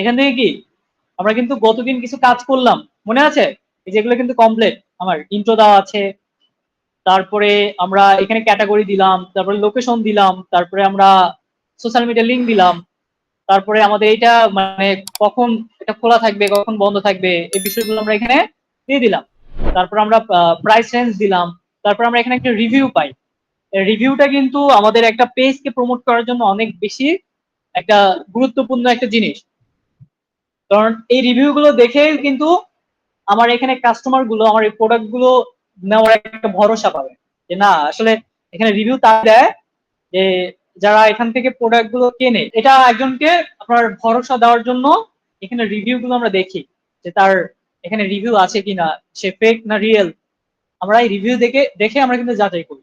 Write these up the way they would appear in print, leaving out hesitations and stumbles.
এখান থেকে কি আমরা কিন্তু গতদিন কিছু কাজ করলাম, মনে আছে? এই যেগুলো কিন্তু কমপ্লিট, আমার ইন্ট্রো দেওয়া আছে, তারপরে আমরা এখানে ক্যাটাগরি দিলাম, তারপরে লোকেশন দিলাম, তারপরে আমরা সোশ্যাল মিডিয়া লিঙ্ক দিলাম, তারপরে আমাদের এটা মানে কখন এটা খোলা থাকবে কখন বন্ধ থাকবে এই বিষয়গুলো আমরা এখানে দিয়ে দিলাম। তারপর আমরা প্রাইস রেঞ্জ দিলাম। তারপর আমরা এখানে একটা রিভিউ পাই। রিভিউটা কিন্তু আমাদের একটা পেজকে প্রমোট করার জন্য অনেক বেশি একটা গুরুত্বপূর্ণ একটা জিনিস, কারণ এই রিভিউ গুলো দেখে কিন্তু আমার এখানে কাস্টমার গুলো আমার এই প্রোডাক্ট গুলো নেওয়ার একটা ভরসা পাবে যে না আসলে এখানে রিভিউ তার দেয় যে যারা এখান থেকে প্রোডাক্ট গুলো কেনে, এটা একজনকে আপনার ভরসা দেওয়ার জন্য এখানে রিভিউ গুলো আমরা দেখি যে তার এখানে রিভিউ আছে কিনা, সে ফেক না রিয়েল, আমরা এই রিভিউ দেখে দেখে আমরা কিন্তু যাচাই করি।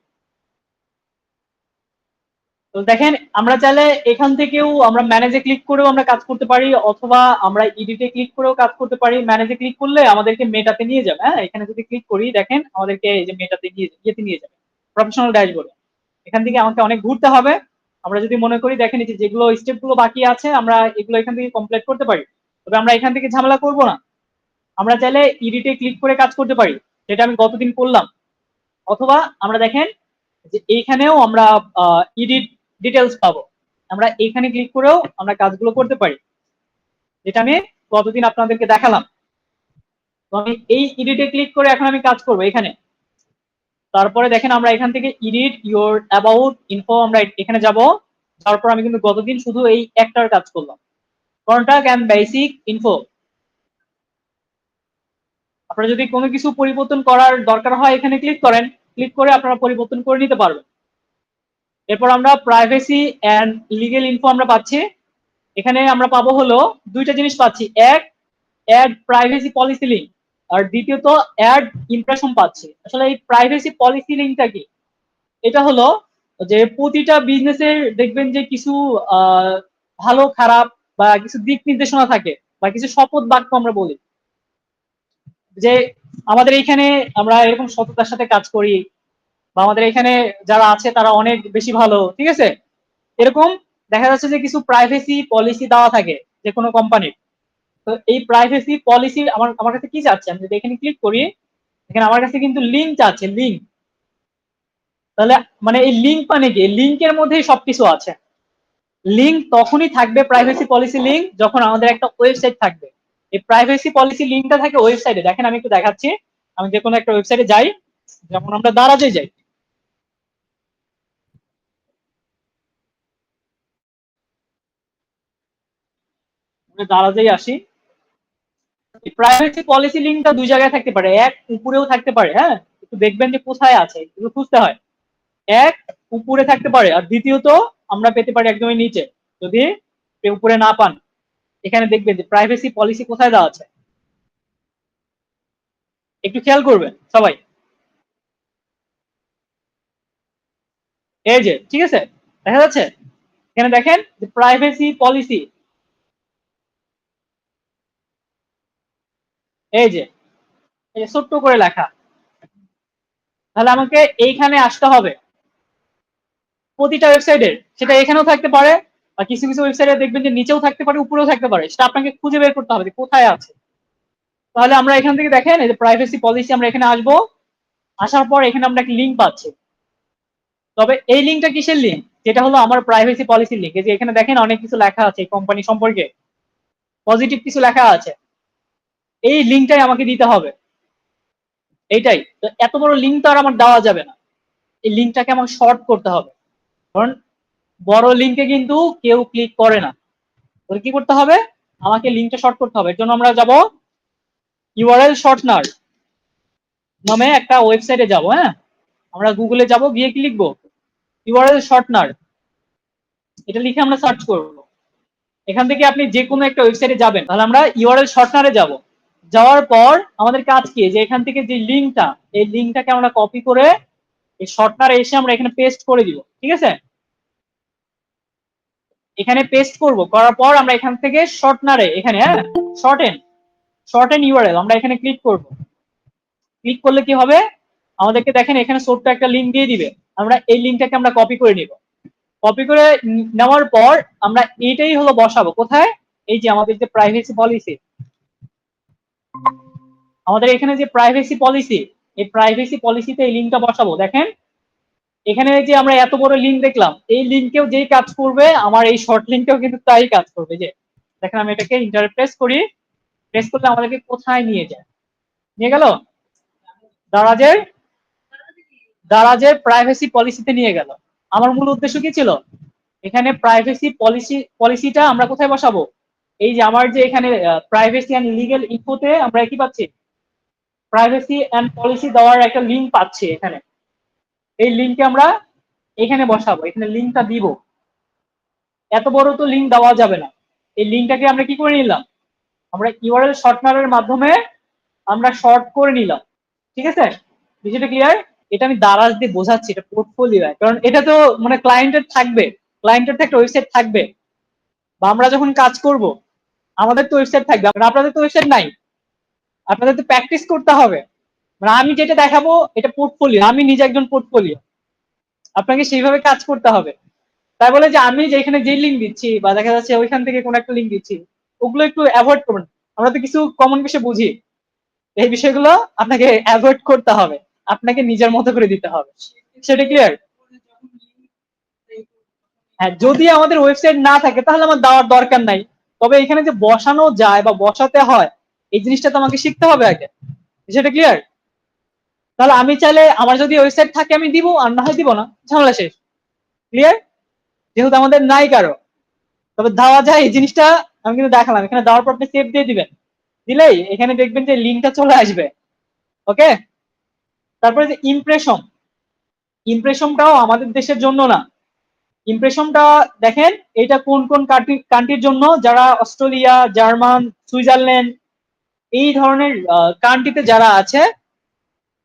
তো দেখেন আমরা চাইলে এখান থেকেও আমরা ম্যানেজে ক্লিক করেও আমরা কাজ করতে পারি, অথবা আমরা এডিটে ক্লিক করেও কাজ করতে পারি। ম্যানেজে ক্লিক করলে আমাদেরকে মেটাতে নিয়ে যাবে। হ্যাঁ, এখানে যদি ক্লিক করি দেখেন আমাদেরকে এই যে মেটাতে নিয়ে যাবে প্রফেশনাল ড্যাশবোর্ডে। এখান থেকে আমাকে অনেক ঘুরতে হবে। আমরা যদি মনে করি দেখেন এই যে যেগুলো স্টেপ গুলো বাকি আছে আমরা এগুলো এখান থেকে কমপ্লিট করতে পারি, তবে আমরা এখান থেকে ঝামেলা করব না। আমরা চাইলে এডিটে ক্লিক করে কাজ করতে পারি, যেটা আমি গতদিন করলাম। অথবা আমরা দেখেন যে এইখানেও আমরা এডিট ডিটেলস পাবো, আমরা এইখানে ক্লিক করেও আমরা কাজগুলো করতে পারি, যেটা আমি গতদিন আপনাদেরকে দেখালাম। তো আমি এই এডিটে ক্লিক করে এখন আমি কাজ করব এখানে। তারপরে দেখেন আমরা এখান থেকে এডিট ইওর অ্যাবাউট ইনফো আমরা এখানে যাব। তারপর আমি কিন্তু গতদিন শুধু এই একটার কাজ করলাম, কন্টাক্ট এন্ড বেসিক ইনফো। আপনারা যদি কোনো কিছু পরিবর্তন করার দরকার হয় এখানে ক্লিক করেন, ক্লিক করে আপনারা পরিবর্তন করে নিতে পারবেন। এরপর আমরা প্রাইভেসি এন্ড লিগেল ইনফো আমরা পাচ্ছি। এখানে আমরা পাবো হলো দুইটা জিনিস পাচ্ছি, এক অ্যাড প্রাইভেসি পলিসি লিঙ্ক, আর দ্বিতীয়ত অ্যাড ইমপ্রেশন পাচ্ছি। আসলে এই প্রাইভেসি পলিসি লিঙ্কটা কি? এটা হলো যে প্রতিটা বিজনেসের দেখবেন যে কিছু ভালো খারাপ বা কিছু দিক নির্দেশনা থাকে বা কিছু শপথ বাক্য আমরা বলি যে আমাদের এখানে আমরা এরকম সততার সাথে কাজ করি, বা আমাদের এখানে যারা আছে তারা অনেক বেশি ভালো, ঠিক আছে? এরকম দেখা যাচ্ছে যে কিছু প্রাইভেসি পলিসি দেওয়া থাকে যে কোনো কোম্পানির। তো এই প্রাইভেসি পলিসি আমার আমার কাছে কি চাচ্ছে, আমি যদি এখানে ক্লিক করি এখানে আমার কাছে কিন্তু লিঙ্ক চাচ্ছে, লিঙ্ক। তাহলে মানে এই লিঙ্ক মানে কি? লিঙ্কের মধ্যেই সবকিছু আছে। লিঙ্ক তখনই থাকবে প্রাইভেসি পলিসি লিঙ্ক যখন আমাদের একটা ওয়েবসাইট থাকবে। এই প্রাইভেসি পলিসি লিঙ্কটা থাকে ওয়েবসাইটে। দেখেন আমি একটু দেখাচ্ছি, আমি যে কোনো একটা ওয়েবসাইটে যাই, যেমন আমরা দারাজে যাই, দারাজেই আসি। প্রাইভেসি পলিসি লিঙ্কটা দুই জায়গায় থাকতে পারে, এক উপরেও থাকতে পারে, হ্যাঁ একটু দেখবেন যে কোথায় আছে এগুলো খুঁজতে হয়। এক উপরে থাকতে পারে, আর দ্বিতীয়ত আমরা পেতে পারি একদমই নিচে। যদি উপরে না পান এখানে দেখবেন যে প্রাইভেসি পলিসি কোথায় দেওয়া আছে, একটু খেয়াল করবেন সবাই। এই যে ঠিক আছে, দেখা যাচ্ছে এখানে দেখেন যে প্রাইভেসি পলিসি, এই যে ছোট্ট করে লেখা। তাহলে আমাকে এইখানে আসতে হবে প্রতিটা ওয়েবসাইটের, সেটা এখানেও থাকতে পারে বা কিছু কিছু ওয়েবসাইটে দেখবেন যে নিচেও থাকতে পারে উপরেও থাকতে পারে, সেটা আপনাকে খুঁজে বের করতে হবে যে কোথায় আছে। তাহলে আমরা এখান থেকে দেখেন এই যে প্রাইভেসি পলিসি, আমরা এখানে আসবো, আসার পর এখানে আমরা একটা লিঙ্ক পাচ্ছি। তবে এই লিঙ্কটা কিসের লিঙ্ক? যেটা হলো আমার প্রাইভেসি পলিসির লিঙ্ক। এই যে এখানে দেখেন অনেক কিছু লেখা আছে কোম্পানি সম্পর্কে, পজিটিভ কিছু লেখা আছে, এই লিঙ্কটাই আমাকে দিতে হবে। এইটাই তো, এত বড় লিঙ্ক তো আর আমার দেওয়া যাবে না, এই লিঙ্কটাকে আমাকে শর্ট করতে হবে, কারণ বড় লিঙ্কে কিন্তু কেউ ক্লিক করে না। তো কি করতে হবে, আমাকে লিঙ্কটা শর্ট করতে হবে। এর জন্য আমরা যাব ইউআরএল শর্টনার নামে একটা ওয়েবসাইটে যাব। হ্যাঁ, আমরা গুগলে যাব, গিয়ে কি লিখবো, ইউআরএল শর্টনার, এটা লিখে আমরা সার্চ করব। এখান থেকে আপনি যে কোনো একটা ওয়েবসাইটে যাবেন, তাহলে আমরা ইউআরএল শর্টনারে যাব। যাওয়ার পর আমাদের কাজ কি, যে এখান থেকে যে লিঙ্কটা, এই লিঙ্কটাকে আমরা কপি করে এই শর্টনারে এসে আমরা এখানে পেস্ট করে দিব, ঠিক আছে? এখানে পেস্ট করব, করার পর আমরা এখান থেকে শর্টনারে এখানে, হ্যাঁ শর্ট এন্ড ইউআরএল আমরা এখানে ক্লিক করব। ক্লিক করলে কি হবে, আমাদেরকে দেখেন এখানে ছোট্ট একটা লিঙ্ক দিয়ে দিবে, আমরা এই লিঙ্কটাকে আমরা কপি করে নিব। কপি করে নেওয়ার পর আমরা এইটাই হলো বসাবো কোথায়, এই যে আমাদের যে প্রাইভেসি পলিসি, আমাদের এখানে যে প্রাইভেসি পলিসি, এই প্রাইভেসি পলিসিতে এই লিঙ্কটা বসাবো। দেখেন এখানে যে আমরা এত বড় লিঙ্ক দেখলাম, এই লিঙ্কেও যেই কাজ করবে আমার এই শর্ট লিঙ্কেও কিন্তু তাই কাজ করবে। যে দেখেন আমি এটাকে ইন্টার প্রেস করি, প্রেস করলে আমাদেরকে কোথায় নিয়ে যায়, নিয়ে গেল দারাজের দারাজের প্রাইভেসি পলিসিতে নিয়ে গেল। আমার মূল উদ্দেশ্য কি ছিল, এখানে প্রাইভেসি পলিসিটা আমরা কোথায় বসাবো, এই যে আমার যে এখানে প্রাইভেসি এন্ড লিগ্যাল ইনফোতে আমরা কি পাচ্ছি, প্রাইভেসি এন্ড পলিসি দেওয়ার একটা লিঙ্ক পাচ্ছি। এখানে এই লিঙ্কে আমরা এখানে বসাবো, এখানে লিঙ্কটা দিব। এত বড় তো লিঙ্ক দেওয়া যাবে না, এই লিঙ্কটাকে আমরা কি করে নিলাম, আমরা ইউআরএল শর্টনারের মাধ্যমে আমরা শর্ট করে নিলাম। ঠিক আছে, বিষয়টা ক্লিয়ার? এটা আমি দারাজ দিয়ে বোঝাচ্ছি, এটা পোর্টফোলিও, কারণ এটা তো মানে ক্লায়েন্টের থাকবে, ক্লায়েন্টের তো একটা ওয়েবসাইট থাকবে, বা আমরা যখন কাজ করব আমাদের তো ওয়েবসাইট থাকবে, আপনাদের তো ওয়েবসাইট নাই, আপনাদের তো প্র্যাকটিস করতে হবে। মানে আমি যেটা দেখাবো এটা পোর্টফোলিও, আমি নিজে একজন পোর্টফোলিও, আপনাকে সেইভাবে কাজ করতে হবে। তাই বলে যে আমি যেখানে যে লিঙ্ক দিচ্ছি বা দেখা যাচ্ছে ওইখান থেকে কোন একটা লিঙ্ক দিচ্ছি, ওগুলো একটু অ্যাভয়েড করবেন। আমরা তো কিছু কমন বিষয় বুঝি, এই বিষয়গুলো আপনাকে অ্যাভয়েড করতে হবে, আপনাকে নিজের মতো করে দিতে হবে। সেটা ক্লিয়ার? হ্যাঁ, যদি আমাদের ওয়েবসাইট না থাকে তাহলে আমার দেওয়ার দরকার নাই, তবে এখানে যে বসানো যায় বা বসাতে হয় এই জিনিসটা তো আমাকে শিখতে হবে আগে। সেটা ক্লিয়ার? তাহলে আমি চাইলে আমার যদি ওয়েবসাইট থাকে আমি দিব, আর না হয় দিব না, ঝামেলা শেষ। ক্লিয়ার? যেহেতু আমাদের নাই কারো, তবে দেওয়া যায় এই জিনিসটা আমি কিন্তু দেখালাম। এখানে দেওয়ার পর আপনি সেভ দিয়ে দিবেন, দিলেই এখানে দেখবেন যে লিঙ্কটা চলে আসবে। ওকে, তারপরে যে ইমপ্রেশন, ইমপ্রেশনটাও আমাদের দেশের জন্য না। ইমপ্রেশনটা দেখেন এটা কোন কোন কান্ট্রির জন্য, যারা অস্ট্রেলিয়া, জার্মান, সুইজারল্যান্ড এই ধরনের কান্ট্রিতে যারা আছে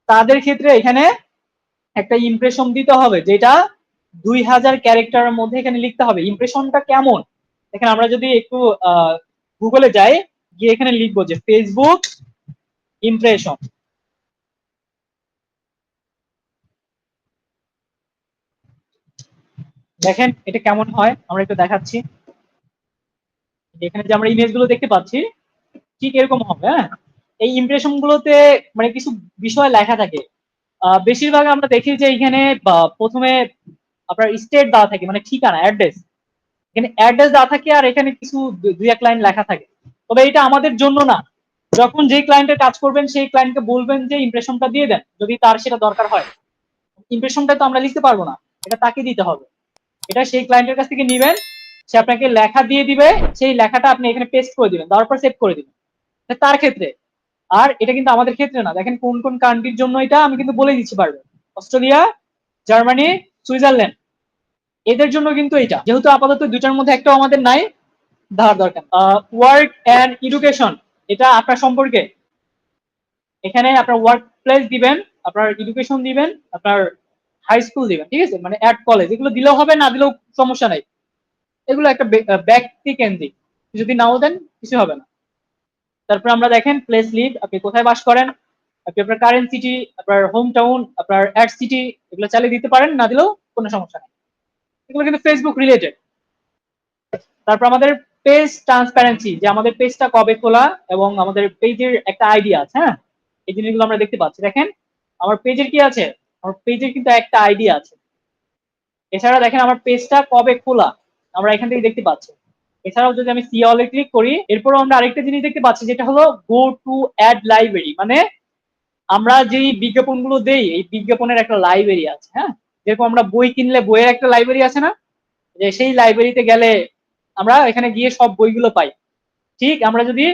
তাদের ক্ষেত্রে এখানে একটা ইমপ্রেশন দিতে হবে, যেটা 2000 ক্যারেক্টারের মধ্যে এখানে লিখতে হবে। ইমপ্রেশনটা কেমন দেখেন, আমরা যদি একটু গুগলে যাই, গিয়ে এখানে লিখবো যে ফেসবুক ইমপ্রেশন, দেখেন এটা কেমন হয় আমরা একটু দেখাচ্ছি। এখানে যে আমরা ইমেজ গুলো দেখতে পাচ্ছি ঠিক এরকম হবে। হ্যাঁ, এই ইমপ্রেশন গুলোতে মানে কিছু বিষয় লেখা থাকে। বেশিরভাগ আমরা দেখি যে এখানে প্রথমে আপনার স্টেট দেওয়া থাকে, মানে ঠিকানা, অ্যাড্রেস, এখানে অ্যাড্রেস দেওয়া থাকে, আর এখানে কিছু দুই এক লাইন লেখা থাকে। তবে এটা আমাদের জন্য না, যখন যেই ক্লায়েন্টের কাজ করবেন সেই ক্লায়েন্টকে বলবেন যে ইমপ্রেশনটা দিয়ে দেন যদি তার সেটা দরকার হয়। ইমপ্রেশনটা তো আমরা লিখতে পারবো না, এটা তাকে দিতে হবে। এটা সেই ক্লায়েন্টের কাছ থেকে নিবেন, সে আপনাকে লেখা দিয়ে দিবে, সেই লেখাটা আপনি এখানে পেস্ট করে দিবেন, তারপর সেভ করে দিবেন তার ক্ষেত্রে। আর এটা কিন্তু আমাদের ক্ষেত্রে না, দেখেন কোন কোন কান্ট্রির জন্য এটা আমি কিন্তু বলে দিচ্ছি পারবো, অস্ট্রেলিয়া, জার্মানি, সুইজারল্যান্ড, এদের জন্য কিন্তু এটা, যেহেতু আপাতত দুটার মধ্যে একটাও আমাদের নাই, দেওয়ার দরকার। ওয়ার্ক এন্ড এডুকেশন, এটা আপনার সম্পর্কে, এখানে আপনার ওয়ার্ক প্লেস দিবেন, আপনার এডুকেশন দিবেন, আপনার হাই স্কুল দিবেন। ঠিক আছে, মানে অ্যাট কলেজ, এগুলো দিলেও হবে, না দিলেও সমস্যা নাই, এগুলো একটা ব্যক্তি কেন্দ্রিক, যদি নাও দেন কিছু হবে না। তারপর আমরা দেখেন প্লেস লিভ, আপনি কোথায় বাস করেন, আপনি আপনার কারেন্ট সিটি, আপনার হোম টাউন, আপনার অ্যাড সিটি, এগুলো চালিয়ে দিতে পারেন, না দিলেও কোনো সমস্যা নেই, এগুলো কিন্তু ফেসবুক রিলেটেড। তারপর আমাদের পেজ ট্রান্সপারেন্সি, যে আমাদের পেজটা কবে খোলা এবং আমাদের পেজের একটা আইডিয়া আছে। হ্যাঁ, এই জিনিসগুলো আমরা দেখতে পাচ্ছি। দেখেন আমার পেজের কি আছে, আমার পেজের কিন্তু একটা আইডিয়া আছে। এছাড়া দেখেন আমার পেজটা কবে খোলা আমরা এখান থেকে দেখতে পাচ্ছি। এছাড়াও যদি আমি সি অলে ক্লিক করি, এরপরও আমরা আরেকটা জিনিস দেখতে পাচ্ছি, যেটা হলো গো টু অ্যাড লাইব্রেরি, মানে আমরা যেই বিজ্ঞাপনগুলো দেই এই বিজ্ঞাপনের একটা লাইব্রেরি আছে। হ্যাঁ, যেরকম আমরা বই কিনলে বইয়ের একটা লাইব্রেরি আছে না, যে সেই লাইব্রেরিতে গেলে আমরা এখানে গিয়ে সব বইগুলো পাই। ঠিক আমরা যদি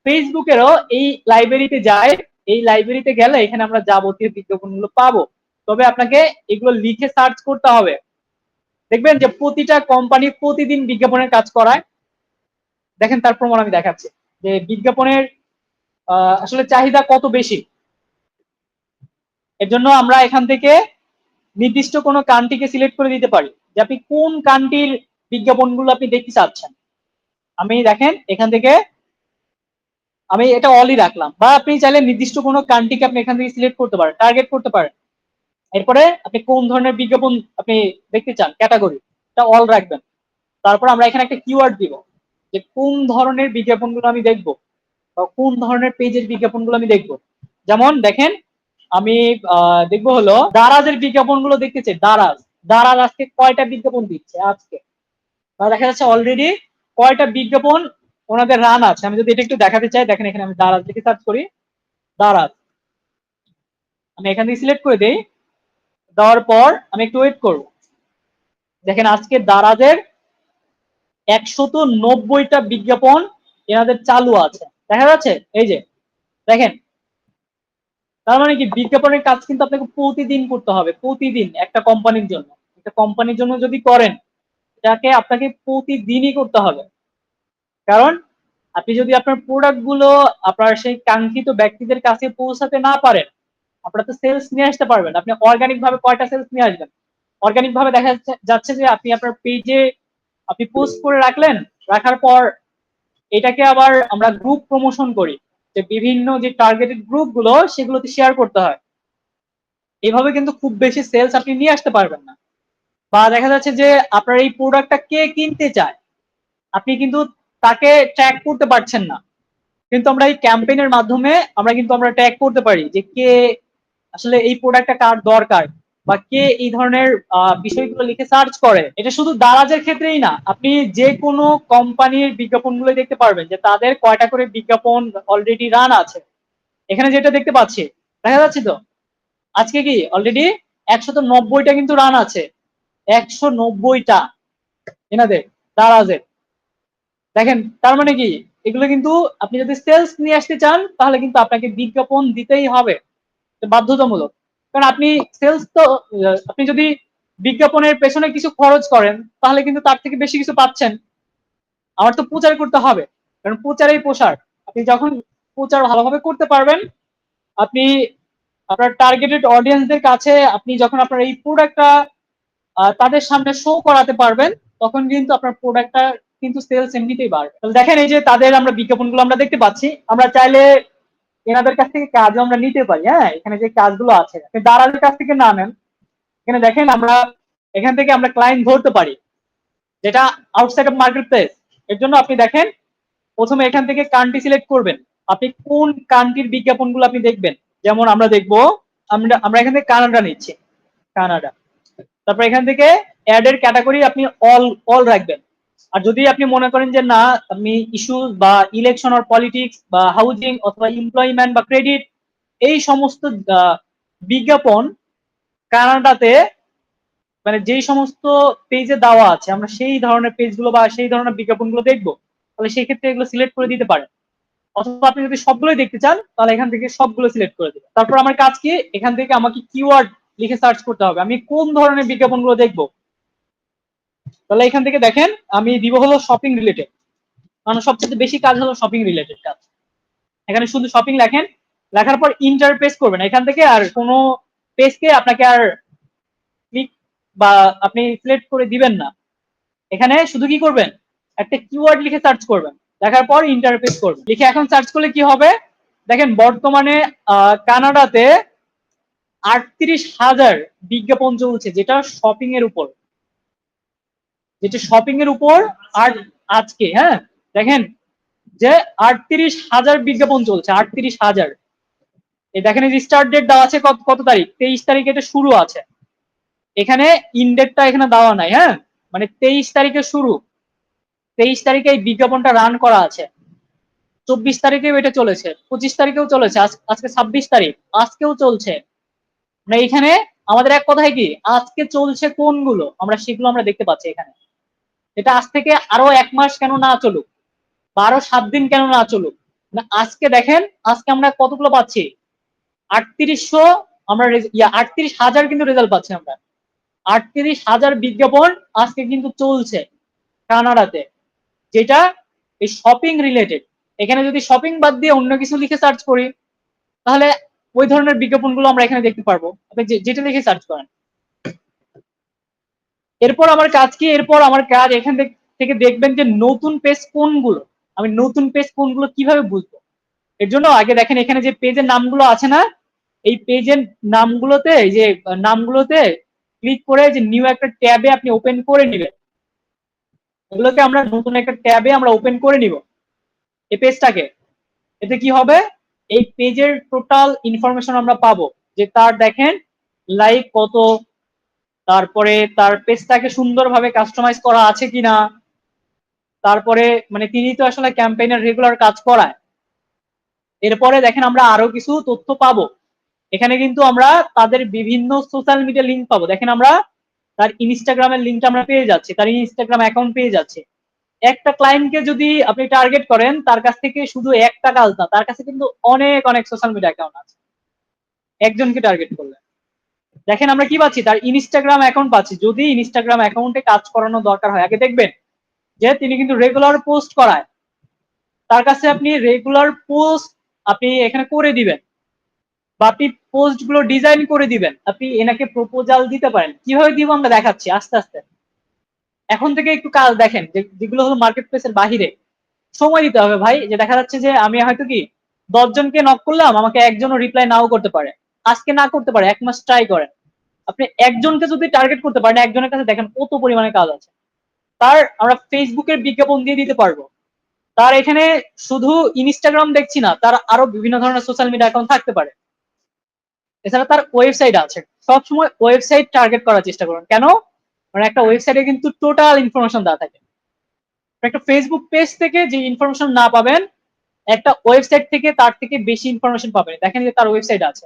ফেসবুকেরও এই লাইব্রেরিতে যাই, এই লাইব্রেরিতে গেলে এখানে আমরা যাবতীয় বিজ্ঞাপনগুলো পাবো। তবে আপনাকে এগুলো লিখে সার্চ করতে হবে। দেখবেন যে প্রতিটা কোম্পানি প্রতিদিন বিজ্ঞাপনের কাজ করায়। দেখেন তার প্রমাণ আমি দেখাচ্ছি, যে বিজ্ঞাপনের আসলে চাহিদা কত বেশি। এর জন্য আমরা এখান থেকে নির্দিষ্ট কোনো কান্ট্রিকে সিলেক্ট করে দিতে পারি, যে আপনি কোন কান্ট্রির বিজ্ঞাপনগুলো আপনি দেখতে চাচ্ছেন। আমি দেখেন এখান থেকে আমি এটা অলই রাখলাম, বা আপনি চাইলে নির্দিষ্ট কোনো কান্ট্রিকে আপনি এখান থেকে সিলেক্ট করতে পারেন, টার্গেট করতে পারেন। এরপরে আপনি কোন ধরনের বিজ্ঞাপন আপনি দেখতে চান, ক্যাটাগরি, এটা অল রাখবেন। তারপর আমরা এখানে একটা কিওয়ার্ড দিব, যে কোন ধরনের বিজ্ঞাপনগুলো আমি দেখবো বা কোন ধরনের পেজের বিজ্ঞাপনগুলো আমি দেখবো। যেমন দেখেন আমি দেখবো হলো দারাজের বিজ্ঞাপনগুলো দেখতে চাই। দারাজ আজকে কয়টা বিজ্ঞাপন দিচ্ছে আজকে, বা দেখা যাচ্ছে অলরেডি কয়টা বিজ্ঞাপন ওনাদের রান আছে। আমি যদি এটা একটু দেখাতে চাই, দেখেন এখানে আমি দারাজ লিখে সার্চ করি, দারাজ আমি এখান থেকে সিলেক্ট করে দিই। দেওয়ার পর আমি একটু ওয়েট করব। দেখেন আজকে দারাজের 190টা বিজ্ঞাপন এনাদের চালু আছে, দেখা যাচ্ছে এই যে দেখেন। তার মানে কি বিজ্ঞাপনের কাজ কিন্তু আপনাকে প্রতিদিন করতে হবে, প্রতিদিন একটা কোম্পানির জন্য। একটা কোম্পানির জন্য যদি করেন এটাকে আপনাকে প্রতিদিনই করতে হবে। কারণ আপনি যদি আপনার প্রোডাক্ট গুলো আপনার সেই কাঙ্ক্ষিত ব্যক্তিদের কাছে পৌঁছাতে না পারেন, আপনারা তো সেলস নিয়ে আসতে পারবেন। আপনি অর্গানিক ভাবে কয়টা সেলস নিয়ে আসবেন? অর্গানিক ভাবে দেখা যাচ্ছে যে আপনি আপনার পেজে আপনি পোস্ট করে রাখলেন, রাখার পর এটাকে আবার আমরা গ্রুপ প্রমোশন করি, যে বিভিন্ন যে টার্গেটেড গ্রুপ গুলো সেগুলোতে শেয়ার করতে হয়। এভাবে কিন্তু খুব বেশি সেলস আপনি নিয়ে আসতে পারবেন না। বা দেখা যাচ্ছে যে আপনার এই প্রোডাক্টটা কে কিনতে চায়, আপনি কিন্তু তাকে ট্র্যাক করতে পারছেন না। কিন্তু আমরা এই ক্যাম্পেইনের মাধ্যমে আমরা ট্র্যাক করতে পারি যে কে আসলে এই প্রোডাক্টটা কার দরকার, বা কে এই ধরনের বিষয়গুলো লিখে সার্চ করে। এটা শুধু দারাজের ক্ষেত্রেই না, আপনি যে কোনো কোম্পানির বিজ্ঞাপনগুলো দেখতে পারবেন যে তাদের কয়টা করে বিজ্ঞাপন অলরেডি রান আছে। এখানে যেটা দেখতে পাচ্ছি, দেখা যাচ্ছে তো আজকে কি অলরেডি 190টা কিন্তু রান আছে, 190টা এনাদের দারাজের। দেখেন তার মানে কি এগুলো কিন্তু আপনি যদি সেলস নিয়ে আসতে চান তাহলে কিন্তু আপনাকে বিজ্ঞাপন দিতেই হবে, বাধ্যতামূলক। কারণ আপনি সেলস তো আপনি যদি বিজ্ঞাপনের পেছনে কিছু খরচ করেন তাহলে কিন্তু তার থেকে বেশি কিছু পাচ্ছেন। আমার তো প্রচার করতে হবে, কারণ প্রচারেই প্রসার। আপনি যখন প্রচার ভালোভাবে করতে পারবেন, আপনি আপনার টার্গেটেড অডিয়েন্সদের কাছে আপনি যখন আপনার এই প্রোডাক্টটা তাদের সামনে শো করাতে পারবেন, তখন কিন্তু আপনার প্রোডাক্টটা কিন্তু সেলস এমনিতেই বাড়বে। দেখেন এই যে তাদের আমরা বিজ্ঞাপনগুলো আমরা দেখতে পাচ্ছি, আমরা চাইলে এনাদের কাছ থেকে কাজও আমরা নিতে পারি। হ্যাঁ, এখানে যে কাজগুলো আছে দারাজের কাছ থেকে না নেন, এখানে দেখেন আমরা এখান থেকে আমরা ক্লায়েন্ট ধরতে পারি, যেটা আউটসাইড অফ মার্কেট প্লেস। এর জন্য আপনি দেখেন প্রথমে এখান থেকে কান্ট্রি সিলেক্ট করবেন, আপনি কোন কান্ট্রির বিজ্ঞাপনগুলো আপনি দেখবেন। যেমন আমরা দেখবো, আমরা এখান থেকে কানাডা নিচ্ছি, কানাডা। তারপর এখান থেকে অ্যাড এর ক্যাটাগরি আপনি অল অল রাখবেন। আর যদি আপনি মনে করেন যে না আপনি ইস্যুস বা ইলেকশন অর পলিটিক্স বা হাউজিং অথবা এমপ্লয়মেন্ট বা ক্রেডিট এই সমস্ত বিজ্ঞাপন কানাডাতে মানে যেই সমস্ত পেজে দেওয়া আছে আমরা সেই ধরনের পেজগুলো বা সেই ধরনের বিজ্ঞাপনগুলো দেখবো, তাহলে সেই ক্ষেত্রে এগুলো সিলেক্ট করে দিতে পারেন। অথবা আপনি যদি সবগুলোই দেখতে চান তাহলে এখান থেকে সবগুলো সিলেক্ট করে দিবেন। তারপর আমার কাজ কি, এখান থেকে আমাকে কিওয়ার্ড লিখে সার্চ করতে হবে আমি কোন ধরনের বিজ্ঞাপনগুলো দেখবো। তাহলে এখান থেকে দেখেন আমি দিব হলো শপিং রিলেটেড, কারণ সবচেয়ে বেশি কাজ হলো শপিং রিলেটেড কাজ। এখানে শুধু শপিং লেখেন, লেখার পর ইন্টার পেজ করবেন এখান থেকে, আর কোনো পেজকে আপনাকে আর ক্লিক বা আপনি সিলেক্ট করে দিবেন না। এখানে শুধু কি করবেন, একটা কিওয়ার্ড লিখে সার্চ করবেন, লেখার পর ইন্টার পেজ করবেন। লিখে এখন সার্চ করলে কি হবে, দেখেন বর্তমানে কানাডাতে 38,000 বিজ্ঞাপন চলছে, যেটা শপিং এর উপর, আর আজকে হ্যাঁ দেখেন যে 38,000 বিজ্ঞাপন চলছে, 38,000। এই দেখেন এই স্টার্ট ডেট দেওয়া আছে কত তারিখ, 23 তারিখে এটা শুরু আছে। এখানে ইনডেটটা এখানে দেওয়া নাই, হ্যাঁ মানে 23 তারিখে শুরু, 23 তারিখে এই বিজ্ঞাপনটা রান করা আছে, 24 তারিখেও এটা চলেছে, 25 তারিখেও চলেছে, আজকে 26 তারিখ, আজকেও চলছে। মানে এখানে আমাদের এক কথায় কি আজকে চলছে কোনগুলো আমরা সেগুলো আমরা দেখতে পাচ্ছি এখানে। এটা আজ থেকে আরো 1 মাস কেন না চলুক, বা আরো 7 দিন কেন না চলুক, আজকে দেখেন আজকে আমরা কতগুলো পাচ্ছি, 3800, আমরা 38,000 কিন্তু রেজাল্ট পাচ্ছি আমরা। 38,000 বিজ্ঞাপন আজকে কিন্তু চলছে কানাডাতে, যেটা এই শপিং রিলেটেড। এখানে যদি শপিং বাদ দিয়ে অন্য কিছু লিখে সার্চ করি তাহলে ওই ধরনের বিজ্ঞাপনগুলো আমরা এখানে দেখতে পারবো, আপনি যেটা লিখে সার্চ করেন। এরপর আমার কাজ কি, এরপর আমার কাজ এখান থেকে দেখবেন যে নতুন পেজ কোনগুলো, আমি নতুন পেজ কোনগুলো কিভাবে বুঝবো। এর জন্য আগে দেখেন এখানে যে পেজের নামগুলো আছে না, এই পেজের নামগুলোতে এই যে নামগুলোতে ক্লিক করে যে নিউ একটা ট্যাবে আপনি ওপেন করে নেবেন। এগুলোকে আমরা নতুন একটা ট্যাবে আমরা ওপেন করে নিব এই পেজটাকে। এতে কি হবে, এই পেজের টোটাল ইনফরমেশন আমরা পাবো, যে তার দেখেন লাইক কত, তারপরে তার পেজটাকে সুন্দরভাবে কাস্টমাইজ করা আছে কিনা, তারপরে মানে তিনি তো আসলে ক্যাম্পেইনের রেগুলার কাজ করায়। এরপরে দেখেন আমরা আরো কিছু তথ্য পাবো। এখানে কিন্তু আমরা তাদের বিভিন্ন সোশ্যাল মিডিয়া লিঙ্ক পাবো। দেখেন আমরা তার ইনস্টাগ্রামের লিঙ্কটা আমরা পেয়ে যাচ্ছি, তার ইনস্টাগ্রাম অ্যাকাউন্ট পেয়ে যাচ্ছে। একটা ক্লায়েন্টকে যদি আপনি টার্গেট করেন, তার কাছ থেকে শুধু একটা কাজ না, তার কাছে কিন্তু অনেক অনেক সোশ্যাল মিডিয়া অ্যাকাউন্ট আছে একজনকে টার্গেট করলে। দেখেন আমরা কি পাচ্ছি, তার ইনস্টাগ্রাম অ্যাকাউন্ট পাচ্ছি। যদি ইনস্টাগ্রাম অ্যাকাউন্টে কাজ করানো দরকার হয়, আগে দেখবেন যে তিনি কিন্তু রেগুলার পোস্ট করায়, তার কাছে আপনি রেগুলার পোস্ট আপনি এখানে করে দিবেন, বা আপনি পোস্ট গুলো ডিজাইন করে দিবেন, আপনি এনাকে প্রপোজাল দিতে পারেন। কিভাবে দিব আমরা দেখাচ্ছি আস্তে আস্তে। এখন থেকে একটু কাজ দেখেন, যেগুলো হলো মার্কেট প্লেসের বাহিরে সময় দিতে হবে ভাই। যে দেখা যাচ্ছে যে আমি হয়তো কি 10 জনকে নক করলাম, আমাকে একজনও রিপ্লাই নাও করতে পারে, আজকে না করতে পারে, 1 মাস ট্রাই করেন। আপনি একজনকে যদি টার্গেট করতে পারেন, একজনের কাছে দেখেন কত পরিমাণে কাজ আছে। তার আমরা ফেসবুকের বিজ্ঞাপন দিয়ে দিতে পারবো। তার এখানে শুধু ইনস্টাগ্রাম দেখছি না, তার আরো বিভিন্ন ধরনের সোশ্যাল মিডিয়া অ্যাকাউন্ট থাকতে পারে। এছাড়া তার ওয়েবসাইট আছে। সবসময় ওয়েবসাইট টার্গেট করার চেষ্টা করুন। কেন? মানে একটা ওয়েবসাইটে কিন্তু টোটাল ইনফরমেশন দেওয়া থাকে। একটা ফেসবুক পেজ থেকে যে ইনফরমেশন না পাবেন, একটা ওয়েবসাইট থেকে তার থেকে বেশি ইনফরমেশন পাবেন। দেখেন যে তার ওয়েবসাইট আছে।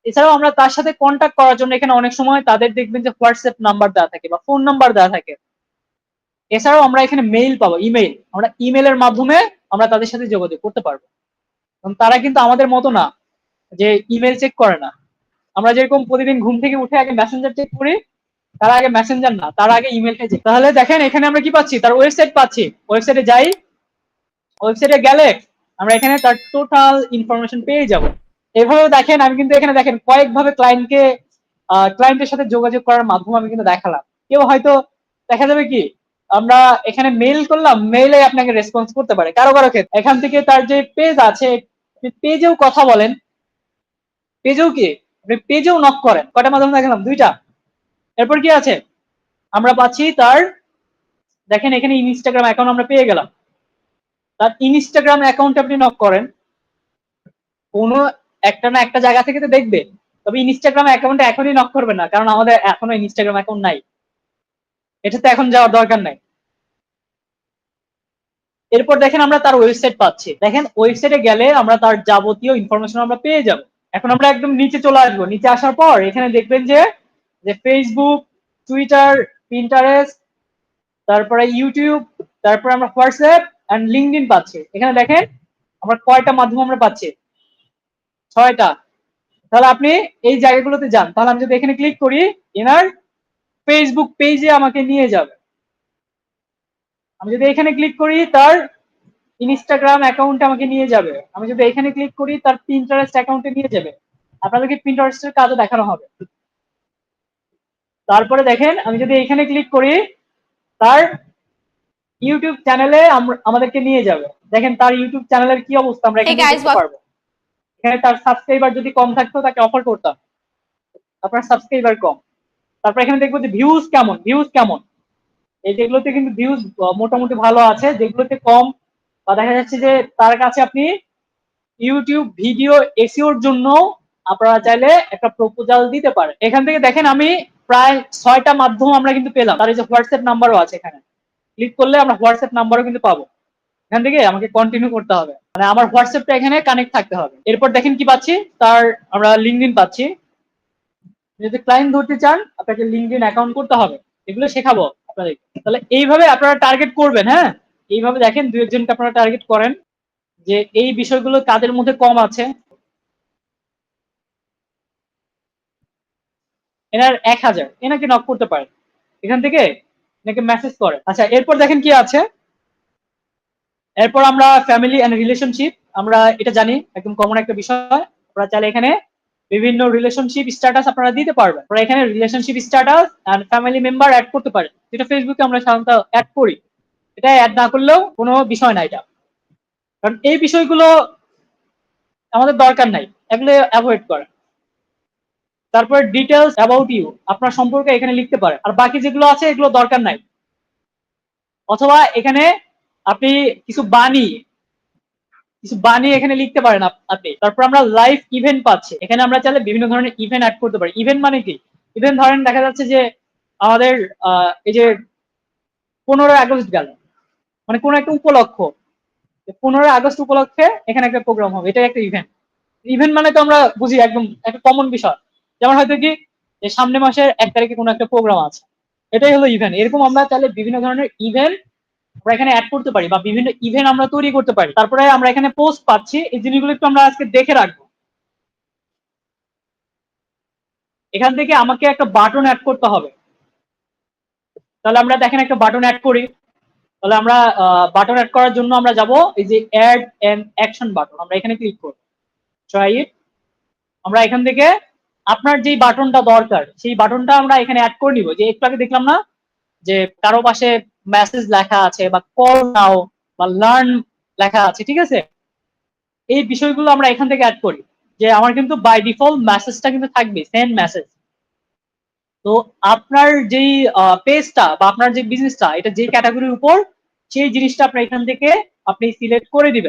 এছাড়াও আমরা তার সাথে কন্ট্যাক্ট করার জন্য এখানে অনেক সময় তাদের দেখবেন যে হোয়াটসঅ্যাপ নাম্বার দেওয়া থাকে বা ফোন নাম্বার দেওয়া থাকে। এছাড়াও আমরা এখানে মেইল পাবো, ইমেইল। আমরা ইমেইলের মাধ্যমে আমরা তাদের সাথে যোগাযোগ করতে পারবো। তারা কিন্তু আমাদের মতো না যে ইমেল চেক করে না। আমরা যেরকম প্রতিদিন ঘুম থেকে উঠে আগে মেসেঞ্জার চেক করি, তারা আগে মেসেঞ্জার না, তারা আগে ইমেলটা চেক। তাহলে দেখেন এখানে আমরা কি পাচ্ছি, তার ওয়েবসাইট পাচ্ছি। ওয়েবসাইটে যাই, ওয়েবসাইটে গেলে আমরা এখানে তার টোটাল ইনফরমেশন পেয়ে যাব। এভাবে দেখেন আমি কিন্তু এখানে দেখেন কয়েকভাবে ক্লায়েন্টের সাথে যোগাযোগ করার মাধ্যম আমি কিন্তু দেখালাম। কেউ হয়তো দেখা যাবে কি, আমরা এখানে মেইল করলাম, মেইলে আপনাকে রেসপন্স করতে পারে কারো কারো ক্ষেত্রে। এখান থেকে তার যে পেজ আছে, পেজেও কথা বলেন, পেজেও কি আপনি পেজেও নক করেন। কয়টা মাধ্যম দেখালাম? 2টা। এরপর কি আছে, আমরা পাচ্ছি তার দেখেন এখানে ইনস্টাগ্রাম অ্যাকাউন্ট আমরা পেয়ে গেলাম। তার ইনস্টাগ্রাম অ্যাকাউন্টে আপনি নক করেন, কোনো একটা না একটা জায়গা থেকে তো দেখবে। তবে ইনস্টাগ্রাম অ্যাকাউন্টে এখনই নক করবে না, কারণ আমাদের এখনো ইনস্টাগ্রাম অ্যাকাউন্ট নাই, এটাতে এখন যাওয়ার দরকার নাই। এরপর দেখেন আমরা তার ওয়েবসাইট পাচ্ছি। দেখেন ওয়েবসাইটে গেলে আমরা তার যাবতীয় ইনফরমেশন আমরা পেয়ে যাব। এখন আমরা একদম নিচে চলে আসবো। নিচে আসার পর এখানে দেখবেন যে যে ফেসবুক, টুইটার, পিন্টারেস্ট, তারপরে ইউটিউব, তারপরে আমরা হোয়াটসঅ্যাপ এন্ড লিঙ্কডইন পাচ্ছি। এখানে দেখেন আমরা কয়টা মাধ্যম আমরা পাচ্ছি, 6টা। তাহলে আপনি এই জায়গাগুলোতে যান। তাহলে আমি যদি এখানে ক্লিক করি, এনার ফেসবুক পেজে আমাকে নিয়ে যাবে। আমি যদি এখানে ক্লিক করি, তার ইনস্টাগ্রাম অ্যাকাউন্টে আমাকে নিয়ে যাবে। আমি যদি এখানে ক্লিক করি, তার পিন্টারেস্ট অ্যাকাউন্টে নিয়ে যাবে। আপনাদেরকে পিন্টারেস্টের কাজও দেখানো হবে। তারপরে দেখেন আমি যদি এখানে ক্লিক করি, তার ইউটিউব চ্যানেলে আমাদেরকে নিয়ে যাবে। দেখেন তার ইউটিউব চ্যানেলের কি অবস্থা আমরা Hey এখানে guys, দেখতে পারবো। এখানে তার সাবস্ক্রাইবার যদি কম থাকতো, তাকে অফার করতাম, আপনার সাবস্ক্রাইবার কম। তারপর এখানে দেখবো যে ভিউজ কেমন, ভিউজ কেমন। এই যেগুলোতে কিন্তু ভিউজ মোটামুটি ভালো আছে, যেগুলোতে কম বা দেখা যাচ্ছে যে তার কাছে আপনি ইউটিউব ভিডিও এসইওর জন্য আপনারা চাইলে একটা প্রপোজাল দিতে পারেন। এখান থেকে দেখেন আমি প্রায় 6টা মাধ্যম আমরা কিন্তু পেলাম। তার এই যে হোয়াটসঅ্যাপ নাম্বারও আছে, এখানে ক্লিক করলে আমরা হোয়াটসঅ্যাপ নাম্বারও কিন্তু পাবো। এখান থেকে আমাকে কন্টিনিউ করতে হবে, মানে আমার হোয়াটসঅ্যাপটা এখানে কানেক্ট থাকতে হবে। এরপর দেখেন কি পাচ্ছি, তার আমরা লিঙ্কডইন পাচ্ছি। যদি ক্লায়েন্ট ধরতে চান, আপনাকে লিঙ্কডইন অ্যাকাউন্ট করতে হবে। এগুলো শেখাবো আপনাদের। তাহলে এইভাবে আপনারা টার্গেট করবেন। হ্যাঁ, এইভাবে দেখেন 2-1জনকে আপনারা টার্গেট করেন যে এই বিষয়গুলো কাদের মধ্যে কম আছে। এনার 1000, এনাকে নক করতে পারেন এখান থেকে, এনাকে মেসেজ করেন। আচ্ছা, এরপর দেখেন কি আছে। এরপর আমরা ফ্যামিলি এন্ড রিলেশনশিপ, আমরা এটা জানি একদম কমন একটা বিষয়। আপনারা চাইলে এখানে বিভিন্ন রিলেশনশিপ স্ট্যাটাস আপনারা দিতে পারবেন। আপনারা এখানে relationship status and family member add করতে পারেন, যেটা ফেসবুকে আমরা সাধারণত অ্যাড করি। এটা অ্যাড না করলেও কোনো বিষয় না এটা, কারণ এই বিষয়গুলো আমাদের দরকার নাই, এগুলো অ্যাভয়েড করেন। তারপর ডিটেলস অ্যাবাউট ইউ, আপনার সম্পর্কে এখানে লিখতে পারেন। আর বাকি যেগুলো আছে এগুলো দরকার নাই। অথবা এখানে আপনি কিছু বাণী এখানে লিখতে পারেন আপনি। তারপর আমরা লাইভ ইভেন্ট পাচ্ছি, এখানে আমরা চাইলে বিভিন্ন ধরনের ইভেন্ট অ্যাড করতে পারি। ইভেন্ট মানে কি? ইভেন্ট ধরেন দেখা যাচ্ছে যে আমাদের এই যে 15ই আগস্ট গেল, মানে কোনো একটা উপলক্ষ, 15ই আগস্ট উপলক্ষে এখানে একটা প্রোগ্রাম হবে, এটা একটা ইভেন্ট। ইভেন্ট মানে তো আমরা বুঝি একদম একটা কমন বিষয়, যেমন হয়তো কি যে সামনে মাসের 1 তারিখে কোনো একটা প্রোগ্রাম আছে, এটাই হলো ইভেন্ট। এরকম আমরা চাইলে বিভিন্ন ধরনের ইভেন্ট আমরা এখানে অ্যাড করতে পারি বা বিভিন্ন ইভেন্ট আমরা তৈরি করতে পারি। তারপরে আমরা এখানে পোস্ট পাচ্ছি, এই জিনিসগুলো একটু আমরা আজকে দেখে রাখবো। এখান থেকে আমাকে একটা বাটন অ্যাড করতে হবে, তাহলে আমরা দেখেন একটা বাটন অ্যাড করি। তাহলে আমরা বাটন অ্যাড করার জন্য আমরা যাব এই যে অ্যাড এন অ্যাকশন বাটন, আমরা এখানে ক্লিক করব। Try it. আমরা এখান থেকে আপনার যেই বাটনটা দরকার সেই বাটনটা আমরা এখানে অ্যাড করে নিব। যে একটু আগে দেখলাম না যে কারো পাশে মেসেজ লেখা আছে বা কল নাও বা লার্ন লেখা আছে, ঠিক আছে? এই বিষয়গুলো আমরা এখান থেকে অ্যাড করি। যে আমার কিন্তু বাই ডিফল্ট মেসেজটা কিন্তু থাকবে সেন্ড মেসেজ। তো আপনার যেই পেজটা বা আপনার যে বিজনেসটা এটা যে ক্যাটাগরির উপর, সেই জিনিসটা আপনার এখান থেকে আপনি সিলেক্ট করে দিবেন।